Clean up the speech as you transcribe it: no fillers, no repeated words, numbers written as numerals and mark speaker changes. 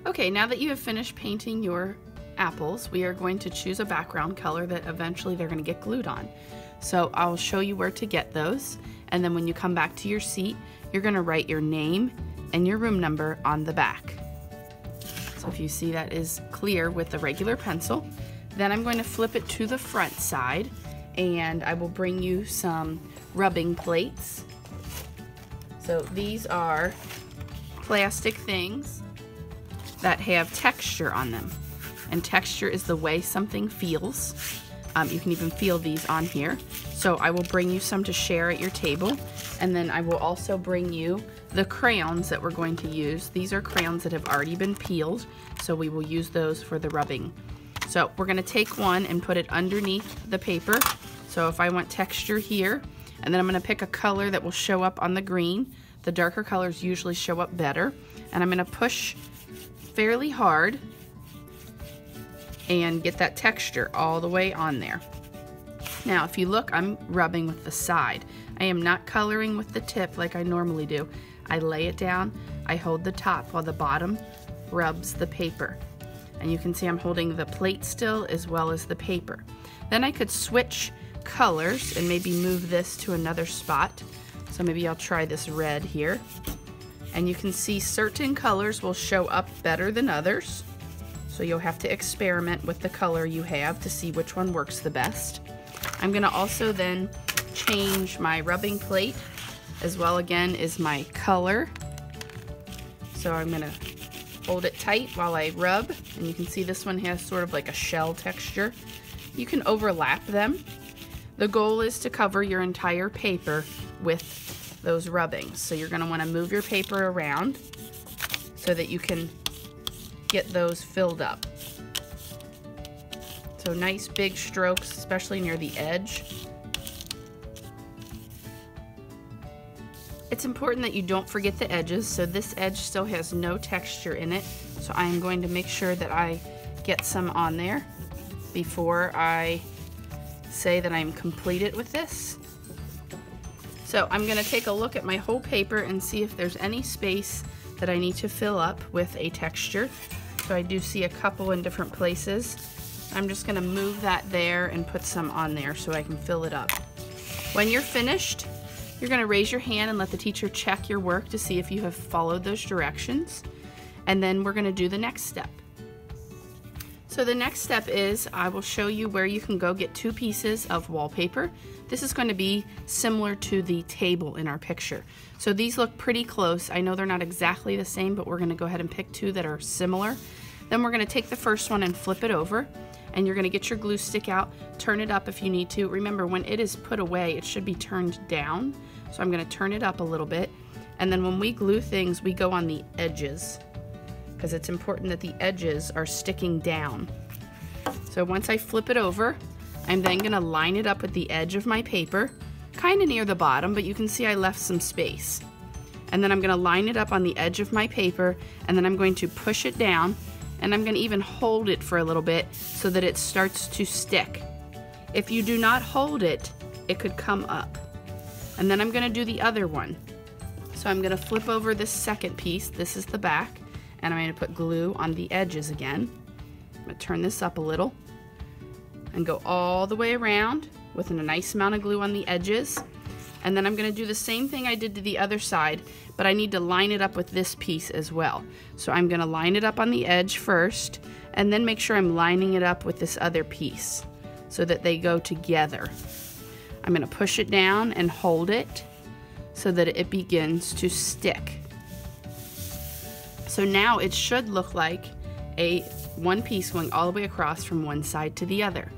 Speaker 1: Okay, now that you have finished painting your apples, we are going to choose a background color that eventually they're going to get glued on. So I'll show you where to get those, and then when you come back to your seat, you're going to write your name and your room number on the back. So if you see, that is clear with the regular pencil. Then I'm going to flip it to the front side, and I will bring you some rubbing plates. So these are plastic things that have texture on them, and texture is the way something feels. You can even feel these on here. So I will bring you some to share at your table, and then I will also bring you the crayons that we're going to use. These are crayons that have already been peeled, so we will use those for the rubbing. So we're going to take one and put it underneath the paper. So if I want texture here, and then I'm going to pick a color that will show up on the green. The darker colors usually show up better, and I'm going to push fairly hard and get that texture all the way on there. Now if you look, I'm rubbing with the side. I am not coloring with the tip like I normally do. I lay it down, I hold the top while the bottom rubs the paper. And you can see I'm holding the plate still as well as the paper. Then I could switch colors and maybe move this to another spot. So maybe I'll try this red here. And you can see certain colors will show up better than others. So you'll have to experiment with the color you have to see which one works the best. I'm gonna also then change my rubbing plate as well, again, is my color. So I'm gonna hold it tight while I rub, and you can see this one has sort of like a shell texture. You can overlap them. The goal is to cover your entire paper with those rubbings. So you're gonna wanna move your paper around so that you can get those filled up. So nice big strokes, especially near the edge. It's important that you don't forget the edges. So this edge still has no texture in it. So I am going to make sure that I get some on there before I say that I'm completed with this. So I'm going to take a look at my whole paper and see if there's any space that I need to fill up with a texture. So I do see a couple in different places. I'm just going to move that there and put some on there so I can fill it up. When you're finished, you're going to raise your hand and let the teacher check your work to see if you have followed those directions. And then we're going to do the next step. So the next step is I will show you where you can go get 2 pieces of wallpaper. This is going to be similar to the table in our picture. So these look pretty close. I know they're not exactly the same, but we're going to go ahead and pick 2 that are similar. Then we're going to take the first one and flip it over, and you're going to get your glue stick out, turn it up if you need to. Remember, when it is put away, it should be turned down. So I'm going to turn it up a little bit, and then when we glue things, we go on the edges, because it's important that the edges are sticking down. So once I flip it over, I'm then going to line it up with the edge of my paper, kind of near the bottom, but you can see I left some space. And then I'm going to line it up on the edge of my paper, and then I'm going to push it down, and I'm going to even hold it for a little bit so that it starts to stick. If you do not hold it, it could come up. And then I'm going to do the other one. So I'm going to flip over this second piece. This is the back, and I'm going to put glue on the edges again. I'm going to turn this up a little and go all the way around with a nice amount of glue on the edges. And then I'm going to do the same thing I did to the other side, but I need to line it up with this piece as well. So I'm going to line it up on the edge first, and then make sure I'm lining it up with this other piece so that they go together. I'm going to push it down and hold it so that it begins to stick. So now it should look like one piece going all the way across from one side to the other.